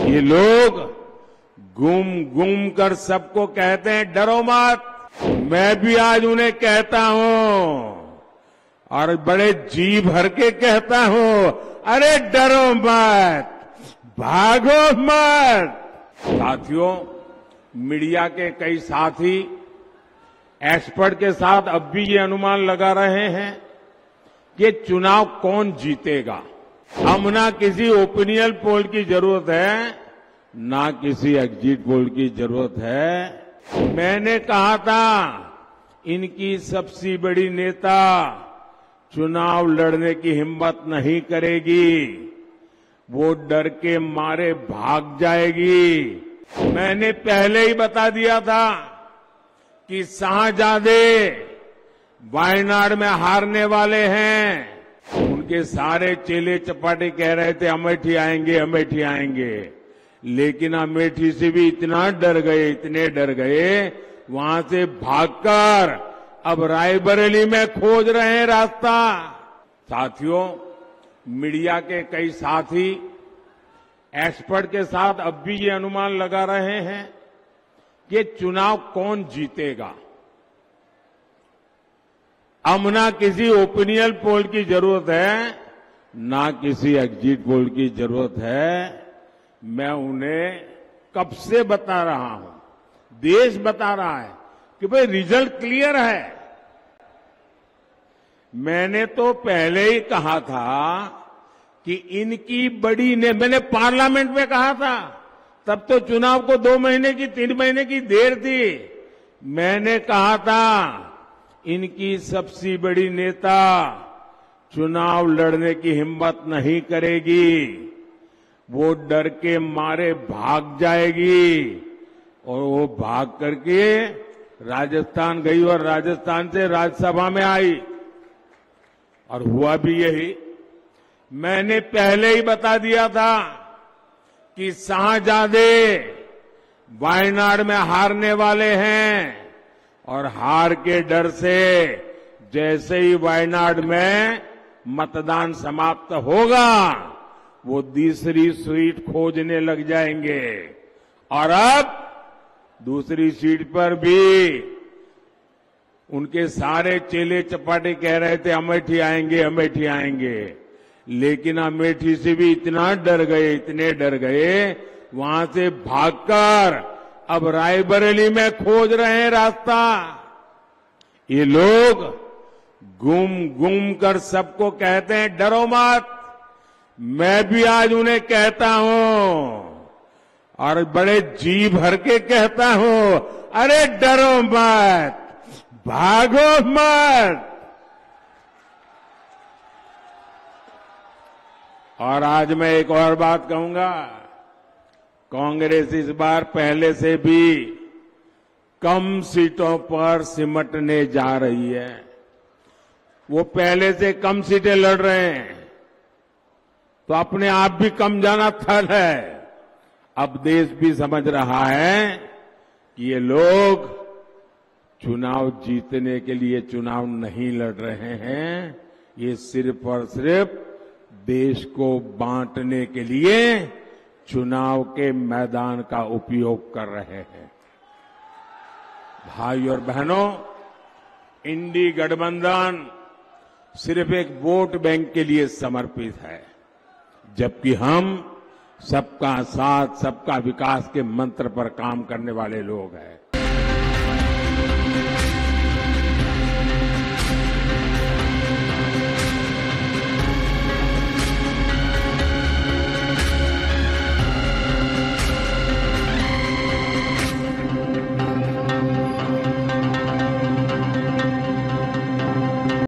ये लोग गुम गुम कर सबको कहते हैं डरो मत। मैं भी आज उन्हें कहता हूं और बड़े जी भर के कहता हूं, अरे डरो मत, भागो मत। साथियों, मीडिया के कई साथी एक्सपर्ट के साथ अब भी ये अनुमान लगा रहे हैं कि चुनाव कौन जीतेगा। हम ना किसी ओपिनियन पोल की जरूरत है, ना किसी एग्जिट पोल की जरूरत है। मैंने कहा था इनकी सबसे बड़ी नेता चुनाव लड़ने की हिम्मत नहीं करेगी, वो डर के मारे भाग जाएगी। मैंने पहले ही बता दिया था कि शाहजादे वायनाड में हारने वाले हैं। उनके सारे चेले चपाटे कह रहे थे अमेठी आएंगे, अमेठी आएंगे, लेकिन अमेठी से भी इतना डर गए, इतने डर गए, वहां से भागकर अब रायबरेली में खोज रहे हैं रास्ता। साथियों, मीडिया के कई साथी एक्सपर्ट के साथ अब भी ये अनुमान लगा रहे हैं कि चुनाव कौन जीतेगा। अब ना किसी ओपिनियन पोल की जरूरत है, ना किसी एग्जिट पोल की जरूरत है। मैं उन्हें कब से बता रहा हूं, देश बता रहा है कि भाई रिजल्ट क्लियर है। मैंने तो पहले ही कहा था कि इनकी बड़ी ने मैंने पार्लियामेंट में कहा था, तब तो चुनाव को 2 महीने की 3 महीने की देर थी। मैंने कहा था इनकी सबसे बड़ी नेता चुनाव लड़ने की हिम्मत नहीं करेगी, वो डर के मारे भाग जाएगी। और वो भाग करके राजस्थान गई और राजस्थान से राज्यसभा में आई और हुआ भी यही। मैंने पहले ही बता दिया था कि शाहजादे वायनाड में हारने वाले हैं और हार के डर से जैसे ही वायनाड में मतदान समाप्त होगा वो दूसरी सीट खोजने लग जाएंगे। और अब दूसरी सीट पर भी उनके सारे चेले चपाटे कह रहे थे अमेठी आएंगे, अमेठी आएंगे, लेकिन अमेठी से भी इतना डर गए, इतने डर गए, वहां से भागकर अब रायबरेली में खोज रहे हैं रास्ता। ये लोग गुम गुम कर सबको कहते हैं डरो मत। मैं भी आज उन्हें कहता हूं और बड़े जी भर के कहता हूं, अरे डरो मत, भागो मत। और आज मैं एक और बात कहूंगा, कांग्रेस इस बार पहले से भी कम सीटों पर सिमटने जा रही है। वो पहले से कम सीटें लड़ रहे हैं तो अपने आप भी कम जाना थल है। अब देश भी समझ रहा है कि ये लोग चुनाव जीतने के लिए चुनाव नहीं लड़ रहे हैं, ये सिर्फ और सिर्फ देश को बांटने के लिए चुनाव के मैदान का उपयोग कर रहे हैं। भाई और बहनों, इंडी गठबंधन सिर्फ एक वोट बैंक के लिए समर्पित है, जबकि हम सबका साथ सबका विकास के मंत्र पर काम करने वाले लोग हैं।